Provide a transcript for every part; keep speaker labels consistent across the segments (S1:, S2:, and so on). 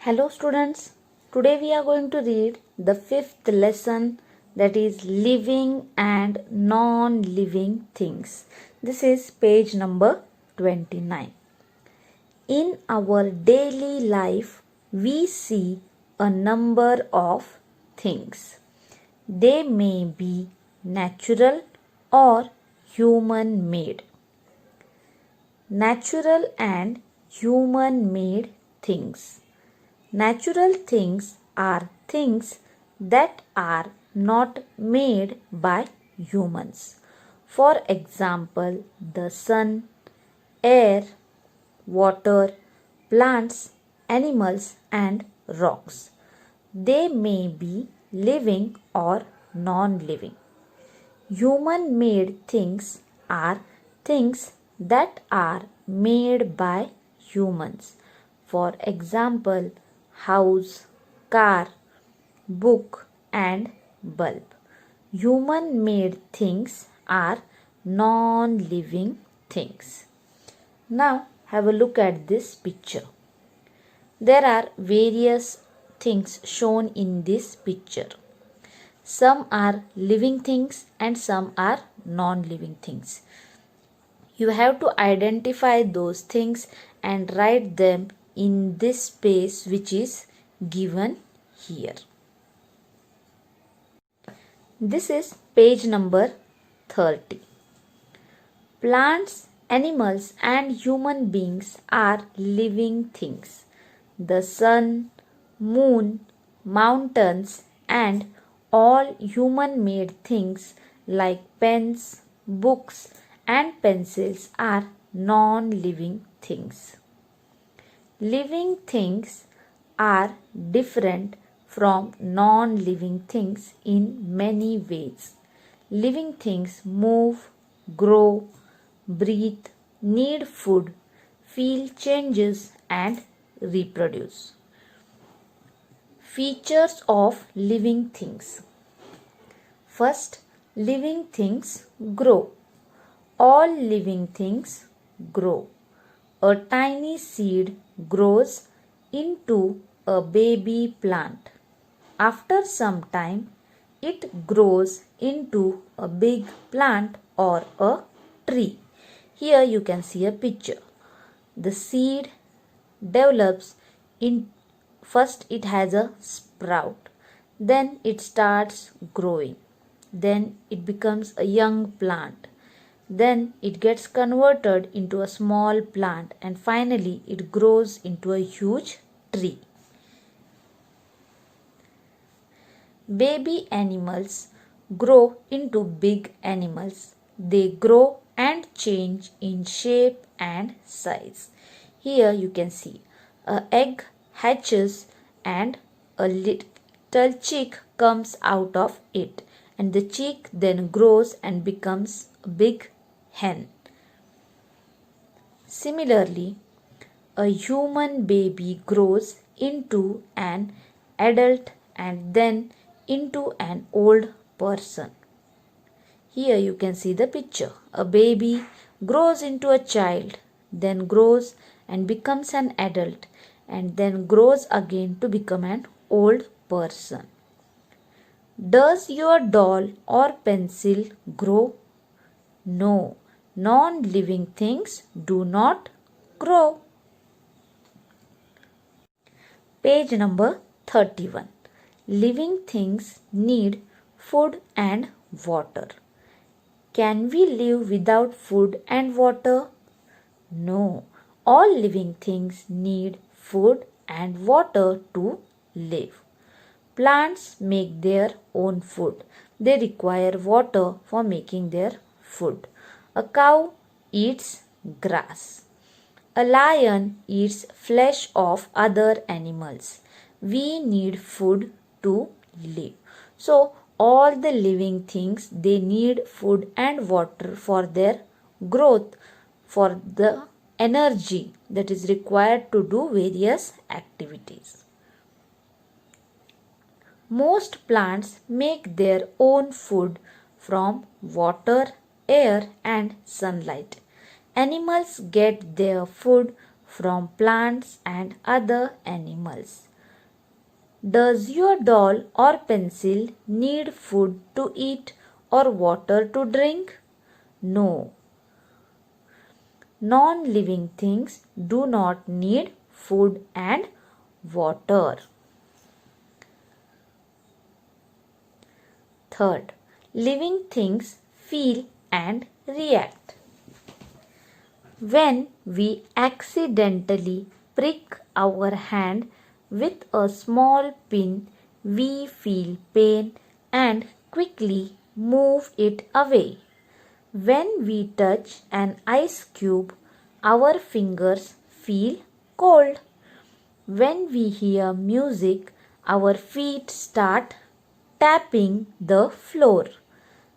S1: Hello students, today we are going to read the fifth lesson, that is living and non-living things. This is page number 29. In our daily life, we see a number of things. They may be natural or human made. Natural and human made things. Natural things are things that are not made by humans. For example, the sun, air, water, plants, animals, and rocks. They may be living or non-living. Human made things are things that are made by humans. For example, house, car, book, and bulb. Human made things are non-living things. Now have a look at this picture. There are various things shown in this picture. Some are living things and some are non-living things. You have to identify those things and write them in this space which is given here. This is page number 30. Plants, animals, and human beings are living things. The sun, moon, mountains, and all human made things like pens, books, and pencils are non-living things. Living things are different from non-living things in many ways. Living things move, grow, breathe, need food, feel changes, and reproduce. Features of living things. First, living things grow. All living things grow. A tiny seed grows into a baby plant. After some time, it grows into a big plant or a tree. Here you can see a picture. The seed develops in first it has a sprout. Then it starts growing. Then it becomes a young plant. Then it gets converted into a small plant and finally it grows into a huge tree. Baby animals grow into big animals. They grow and change in shape and size. Here you can see an egg hatches and a little chick comes out of it, and the chick then grows and becomes a big hen. Similarly, a human baby grows into an adult and then into an old person. Here you can see the picture. A baby grows into a child, then grows and becomes an adult, and then grows again to become an old person. Does your doll or pencil grow? No. Non-living things do not grow. Page number 31. Living things need food and water. Can we live without food and water? No. All living things need food and water to live. Plants make their own food. They require water for making their food. A cow eats grass. A lion eats flesh of other animals. We need food to live. So, all the living things, they need food and water for their growth, for the energy that is required to do various activities. Most plants make their own food from water, air, and sunlight. Animals get their food from plants and other animals. Does your doll or pencil need food to eat or water to drink? No. Non-living things do not need food and water. Third, living things feel and react. When we accidentally prick our hand with a small pin, we feel pain and quickly move it away. When we touch an ice cube, our fingers feel cold. When we hear music, our feet start tapping the floor.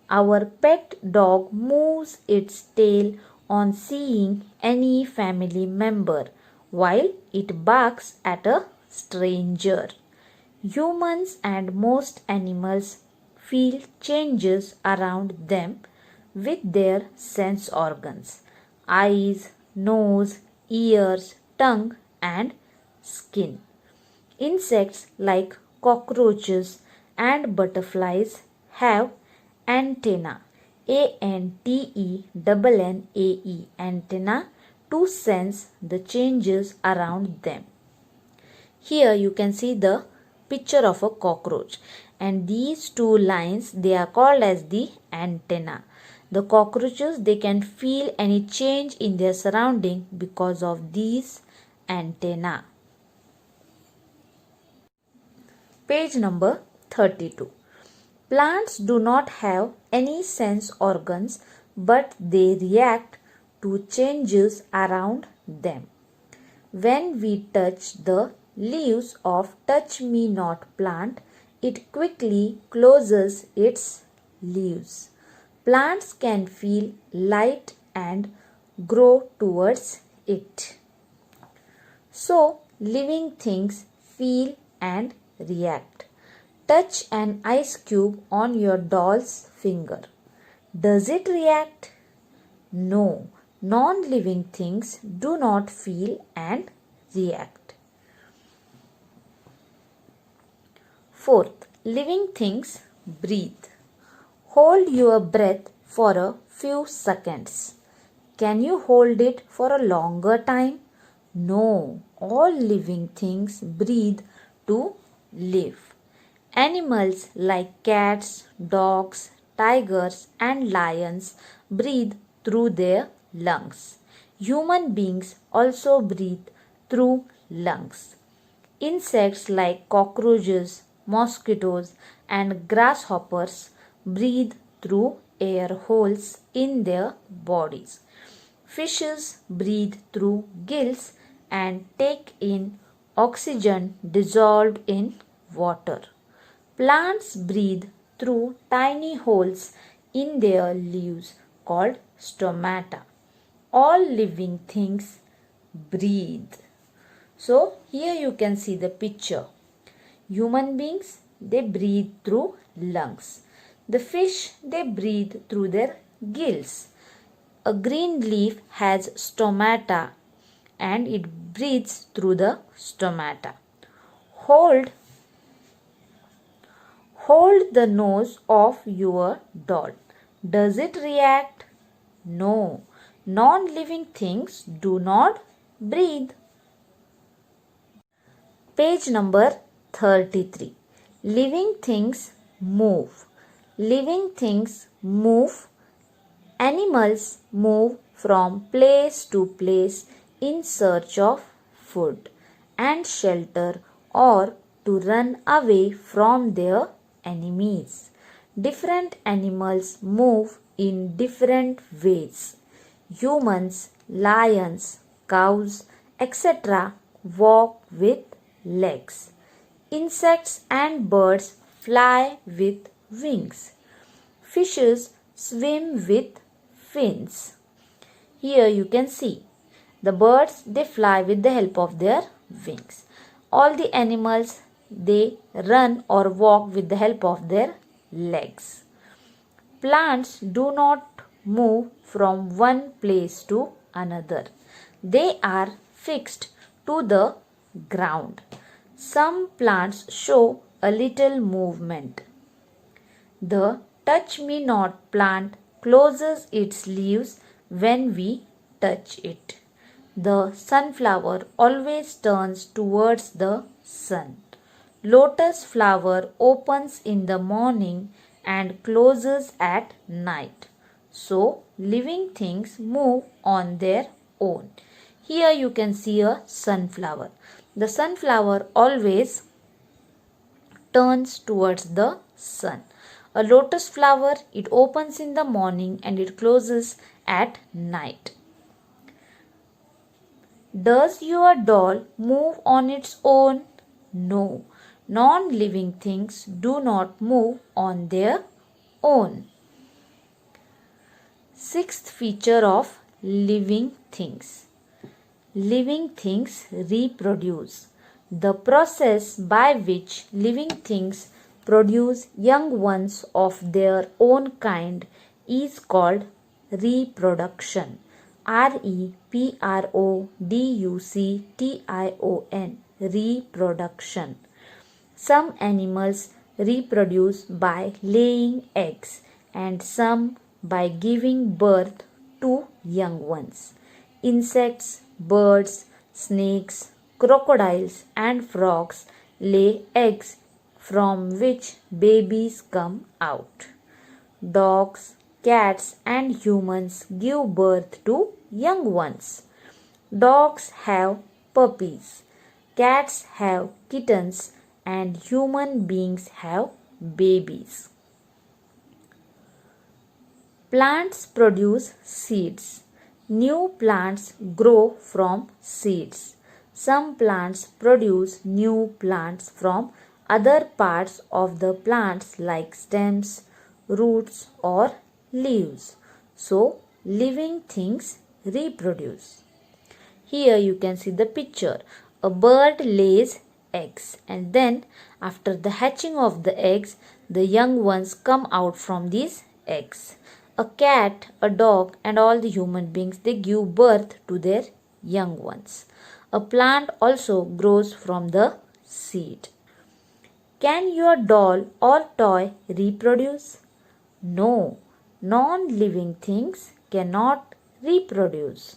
S1: Our pet dog moves its tail on seeing any family member while it barks at a stranger. Humans and most animals feel changes around them with their sense organs: eyes, nose, ears, tongue, and skin. Insects like cockroaches and butterflies have antenna, ANTENNAE, antenna, to sense the changes around them. Here you can see the picture of a cockroach, and these two lines, they are called as the antenna. The cockroaches, they can feel any change in their surrounding because of these antenna. Page number 32. Plants do not have any sense organs, but they react to changes around them. When we touch the leaves of Touch Me Not plant, it quickly closes its leaves. Plants can feel light and grow towards it. So, living things feel and react. Touch an ice cube on your doll's finger. Does it react? No. Non-living things do not feel and react. Fourth, living things breathe. Hold your breath for a few seconds. Can you hold it for a longer time? No. All living things breathe to live. Animals like cats, dogs, tigers, and lions breathe through their lungs. Human beings also breathe through lungs. Insects like cockroaches, mosquitoes, and grasshoppers breathe through air holes in their bodies. Fishes breathe through gills and take in oxygen dissolved in water. Plants breathe through tiny holes in their leaves called stomata. All living things breathe. So here you can see the picture. Human beings, they breathe through lungs. The fish, they breathe through their gills. A green leaf has stomata and it breathes through the stomata. Hold the nose of your doll. Does it react? No. Non-living things do not breathe. Page number 33. Living things move. Living things move. Animals move from place to place in search of food and shelter or to run away from their enemies. Different animals move in different ways. Humans, lions, cows, etc. walk with legs. Insects and birds fly with wings. Fishes swim with fins. Here you can see the birds, they fly with the help of their wings. All the animals, they run or walk with the help of their legs. Plants do not move from one place to another. They are fixed to the ground. Some plants show a little movement. The touch me not plant closes its leaves when we touch it. The sunflower always turns towards the sun. Lotus flower opens in the morning and closes at night. So, living things move on their own. Here you can see a sunflower. The sunflower always turns towards the sun. A lotus flower, it opens in the morning and it closes at night. Does your doll move on its own? No. Non-living things do not move on their own. Sixth feature of living things. Living things reproduce. The process by which living things produce young ones of their own kind is called reproduction. reproduction. Reproduction. Some animals reproduce by laying eggs and some by giving birth to young ones. Insects, birds, snakes, crocodiles and frogs lay eggs from which babies come out. Dogs, cats and humans give birth to young ones. Dogs have puppies, cats have kittens and human beings have babies. Plants produce seeds. New plants grow from seeds. Some plants produce new plants from other parts of the plants like stems, roots or leaves. So, living things reproduce. Here you can see the picture. A bird lays eggs and then after the hatching of the eggs, the young ones come out from these eggs. A cat, a dog and all the human beings, they give birth to their young ones. A plant also grows from the seed. Can your doll or toy reproduce? No, non-living things cannot reproduce.